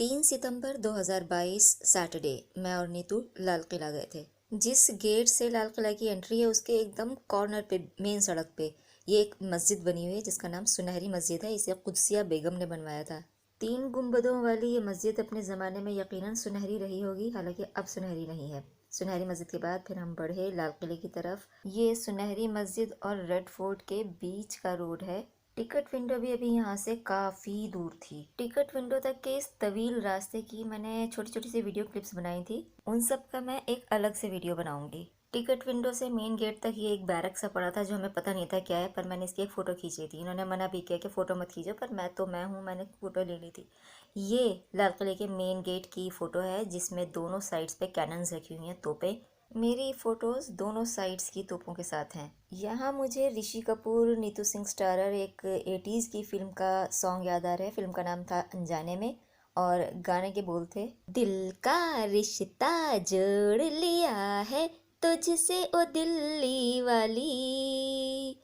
3 सितंबर 2022 Saturday मैं और नीतू लाल किला गए थे। जिस गेट से लाल किला की एंट्री है उसके एकदम कॉर्नर पे मेन सड़क पे ये एक मस्जिद बनी हुई है जिसका नाम सुनहरी मस्जिद है। इसे कुदसिया बेगम ने बनवाया था। 3 गुंबदों वाली ये मस्जिद अपने ज़माने में यकीनन सुनहरी रही होगी, हालांकि अब सुनहरी नहीं है। सुनहरी मस्जिद के बाद फिर हम बढ़े लाल किले की तरफ। ये सुनहरी मस्जिद और रेड फोर्ट के बीच का रोड है। टिकट विंडो भी अभी यहाँ से काफ़ी दूर थी। टिकट विंडो तक के इस तवील रास्ते की मैंने छोटी छोटी सी वीडियो क्लिप्स बनाई थी। उन सब का मैं एक अलग से वीडियो बनाऊंगी। टिकट विंडो से मेन गेट तक ये एक बैरक सा पड़ा था जो हमें पता नहीं था क्या है, पर मैंने इसकी एक फ़ोटो खींची थी। इन्होंने मना भी किया कि फ़ोटो मत खींचो, पर मैं हूँ, मैंने फ़ोटो ले ली थी। ये लाल किले के मेन गेट की फ़ोटो है जिसमें दोनों साइड्स पे कैनन्स रखी हुई हैं, तोपें। मेरी फ़ोटोज़ दोनों साइड्स की तोपों के साथ हैं। यहाँ मुझे ऋषि कपूर, नीतू सिंह स्टारर एक 80s की फिल्म का सॉन्ग याद आ रहा है। फिल्म का नाम था अनजाने में और गाने के बोल थे, दिल का रिश्ता जोड़ लिया है तुझसे ओ दिल्ली वाली,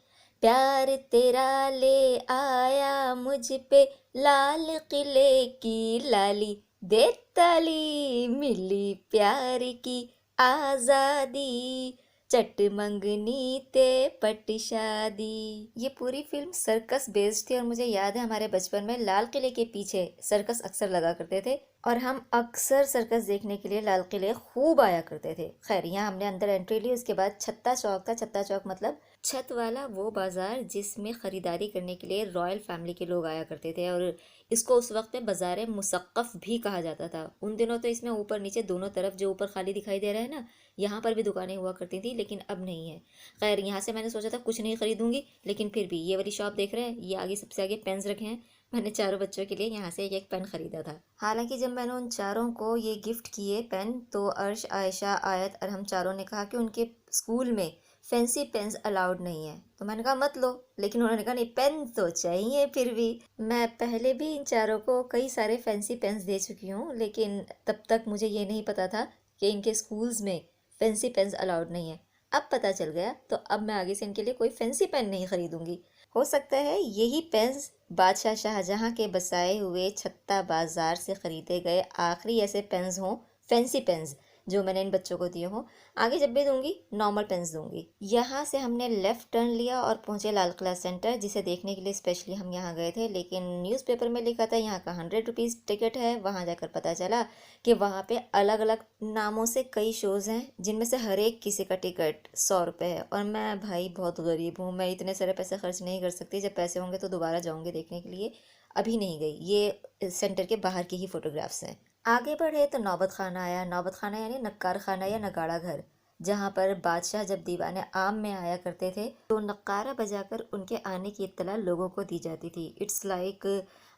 प्यार तेरा ले आया मुझ पे लाल किले की लाली, दे ताली मिली प्यार की आजादी, चट मंगनी ते पट शादी। ये पूरी फिल्म सर्कस बेस्ड थी और मुझे याद है हमारे बचपन में लाल किले के पीछे सर्कस अक्सर लगा करते थे और हम अक्सर सर्कस देखने के लिए लाल किले खूब आया करते थे। खैर, यहाँ हमने अंदर एंट्री ली। उसके बाद छत्ता चौक था। छत्ता चौक मतलब छत वाला वो बाजार जिसमें खरीदारी करने के लिए रॉयल फैमिली के लोग आया करते थे और इसको उस वक्त में बाजार मुसक्कफ भी कहा जाता था। उन दिनों तो इसमें ऊपर नीचे दोनों तरफ, जो ऊपर खाली दिखाई दे रहा है ना, यहाँ पर भी दुकानें हुआ करती थी, लेकिन अब नहीं है। खैर, यहाँ से मैंने सोचा था कुछ नहीं खरीदूंगी, लेकिन फिर भी ये वाली शॉप देख रहे हैं, ये आगे सबसे आगे पेन्स रखे हैं। मैंने चारों बच्चों के लिए यहाँ से एक एक पेन खरीदा था। हालांकि जब मैंने उन चारों को ये गिफ्ट किए पेन, तो अर्श, आयशा, आयत और हम चारों ने कहा कि उनके स्कूल में फैंसी पेन्स अलाउड नहीं है। तो मैंने कहा मत लो, लेकिन उन्होंने कहा नहीं, पेन तो चाहिए। फिर भी मैं पहले भी इन चारों को कई सारे फैंसी पेन्स दे चुकी हूँ, लेकिन तब तक मुझे ये नहीं पता था कि इनके स्कूल्स में फैंसी पेन्स अलाउड नहीं है। अब पता चल गया, तो अब मैं आगे से इनके लिए कोई फैंसी पेन नहीं खरीदूंगी। हो सकता है यही पेन्स बादशाह शाहजहां के बसाए हुए छत्ता बाजार से खरीदे गए आखिरी ऐसे पेन्स हों, फैंसी पेन्स, जो मैंने इन बच्चों को दिए हों। आगे जब भी दूंगी नॉर्मल पेन्स दूंगी। यहाँ से हमने लेफ्ट टर्न लिया और पहुंचे लाल किला सेंटर, जिसे देखने के लिए स्पेशली हम यहाँ गए थे। लेकिन न्यूज़पेपर में लिखा था यहाँ का 100 रुपीज़ टिकट है। वहाँ जाकर पता चला कि वहाँ पे अलग अलग नामों से कई शोज़ हैं, जिनमें से हर एक किसी का टिकट 100 रुपये है। और मैं भाई बहुत गरीब हूँ, मैं इतने सारे पैसे खर्च नहीं कर सकती। जब पैसे होंगे तो दोबारा जाऊँगी देखने के लिए, अभी नहीं गई। ये सेंटर के बाहर की ही फ़ोटोग्राफ्स हैं। आगे बढ़े तो नौबत खाना आया। नौबत खाना यानी नक्कार खाना या नगाड़ा घर, जहाँ पर बादशाह जब दीवाने आम में आया करते थे तो नक्कारा बजाकर उनके आने की इत्तला लोगों को दी जाती थी। इट्स लाइक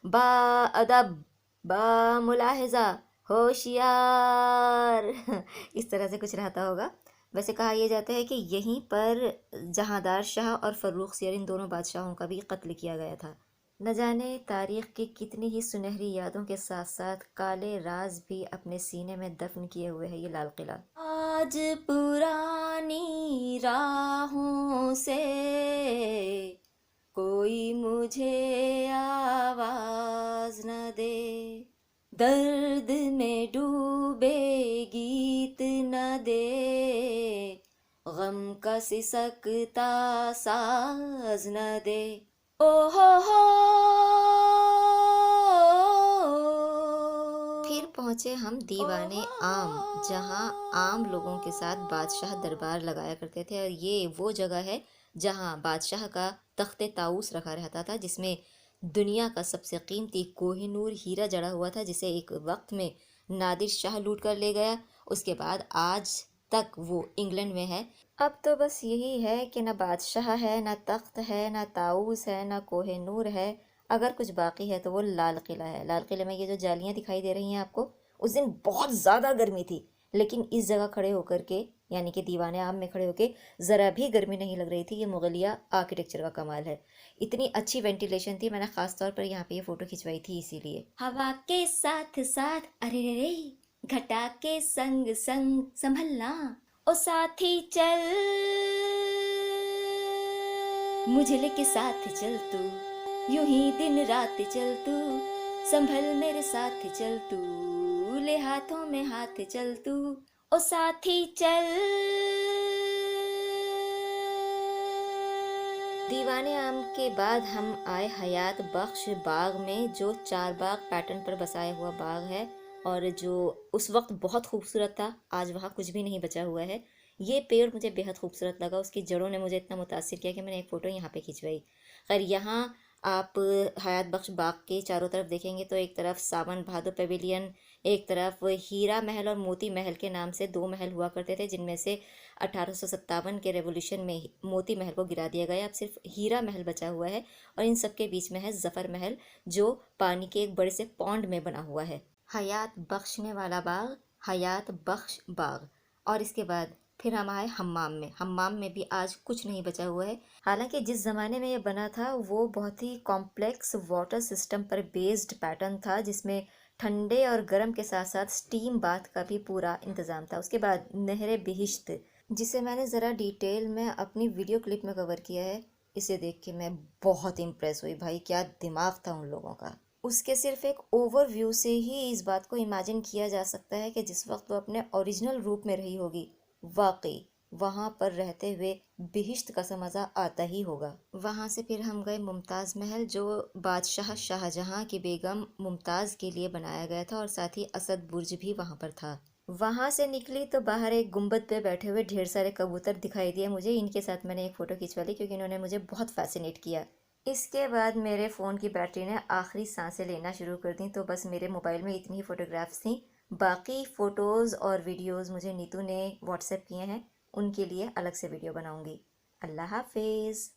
बा अदब, बा मुलाहिजा, होशियार इस तरह से कुछ रहता होगा। वैसे कहा यह जाता है कि यहीं पर जहांदार शाह और फर्रुख सियर, इन दोनों बादशाहों का भी कत्ल किया गया था। न जाने तारीख की कितनी ही सुनहरी यादों के साथ साथ काले राज भी अपने सीने में दफन किए हुए है ये लाल किला। आज पुरानी राहों से कोई मुझे आवाज न दे, दर्द में डूबे गीत न दे, गम का सिसकता साज न दे। ओ हो, फिर पहुंचे हम दीवाने आम, जहां आम लोगों के साथ बादशाह दरबार लगाया करते थे। और ये वो जगह है जहां बादशाह का तख्ते ताऊस रखा रहता था, जिसमें दुनिया का सबसे कीमती कोहिनूर हीरा जड़ा हुआ था, जिसे एक वक्त में नादिर शाह लूट कर ले गया। उसके बाद आज तक वो इंग्लैंड में है। अब तो बस यही है कि ना बादशाह है, ना तख्त है, ना ताऊस है, ना कोहिनूर है। अगर कुछ बाकी है तो वो लाल किला है। लाल किले में ये जो जालियां दिखाई दे रही हैं आपको, उस दिन बहुत ज़्यादा गर्मी थी, लेकिन इस जगह खड़े होकर के, यानी कि दीवाने आम में खड़े होकर, ज़रा भी गर्मी नहीं लग रही थी। ये मुगलिया आर्किटेक्चर का कमाल है। इतनी अच्छी वेंटिलेशन थी। मैंने खास तौर पर यहाँ पे ये फ़ोटो खिंचवाई थी इसीलिए। हवा के साथ साथ, अरे रे रे, घटा के संग संग संभलना, ओ साथी चल, मुझे लेके साथ चल तू, यूं ही दिन रात चल तू, संभल मेरे साथ चल तू, ले हाथों में हाथ चल तू, ओ साथी चल। दीवाने आम के बाद हम आए हयात बख्श बाग में, जो चार बाग पैटर्न पर बसाया हुआ बाग है और जो उस वक्त बहुत खूबसूरत था। आज वहाँ कुछ भी नहीं बचा हुआ है। ये पेड़ मुझे बेहद खूबसूरत लगा, उसकी जड़ों ने मुझे इतना मुतासिर किया कि मैंने एक फ़ोटो यहाँ पे खिंचवाई। खैर, यहाँ आप हयात बख्श बाग के चारों तरफ देखेंगे तो एक तरफ सावन भादो पेविलियन, एक तरफ हीरा महल और मोती महल के नाम से दो महल हुआ करते थे, जिनमें से 1857 के रेवोल्यूशन में मोती महल को गिरा दिया गया। अब सिर्फ हीरा महल बचा हुआ है और इन सब के बीच में है जफ़र महल, जो पानी के एक बड़े से पॉन्ड में बना हुआ है। हयात बख्शने वाला बाग, हयात बख्श बाग। और इसके बाद फिर हम आए हम्माम में। हम्माम में भी आज कुछ नहीं बचा हुआ है। हालांकि जिस ज़माने में ये बना था वो बहुत ही कॉम्प्लेक्स वाटर सिस्टम पर बेस्ड पैटर्न था, जिसमें ठंडे और गर्म के साथ साथ स्टीम बाथ का भी पूरा इंतज़ाम था। उसके बाद नहर बिहिश्त, जिसे मैंने ज़रा डिटेल में अपनी वीडियो क्लिप में कवर किया है। इसे देख के मैं बहुत इम्प्रेस हुई भाई, क्या दिमाग था उन लोगों का। उसके सिर्फ एक ओवरव्यू से ही इस बात को इमेजिन किया जा सकता है कि जिस वक्त वो अपने ओरिजिनल रूप में रही होगी, वाकई वहाँ पर रहते हुए बिहिश्त का सा मज़ा आता ही होगा। वहाँ से फिर हम गए मुमताज़ महल, जो बादशाह शाहजहाँ की बेगम मुमताज़ के लिए बनाया गया था और साथ ही असद बुर्ज भी वहाँ पर था। वहाँ से निकली तो बाहर एक गुंबद पे बैठे हुए ढेर सारे कबूतर दिखाई दिए मुझे। इनके साथ मैंने एक फ़ोटो खिंचवा ली क्योंकि इन्होंने मुझे बहुत फैसिनेट किया। इसके बाद मेरे फ़ोन की बैटरी ने आखिरी सांसें लेना शुरू कर दी, तो बस मेरे मोबाइल में इतनी ही फ़ोटोग्राफ्स थी। बाकी फ़ोटोज़ और वीडियोज़ मुझे नीतू ने व्हाट्सएप किए हैं, उनके लिए अलग से वीडियो बनाऊंगी। अल्लाह हाफिज़।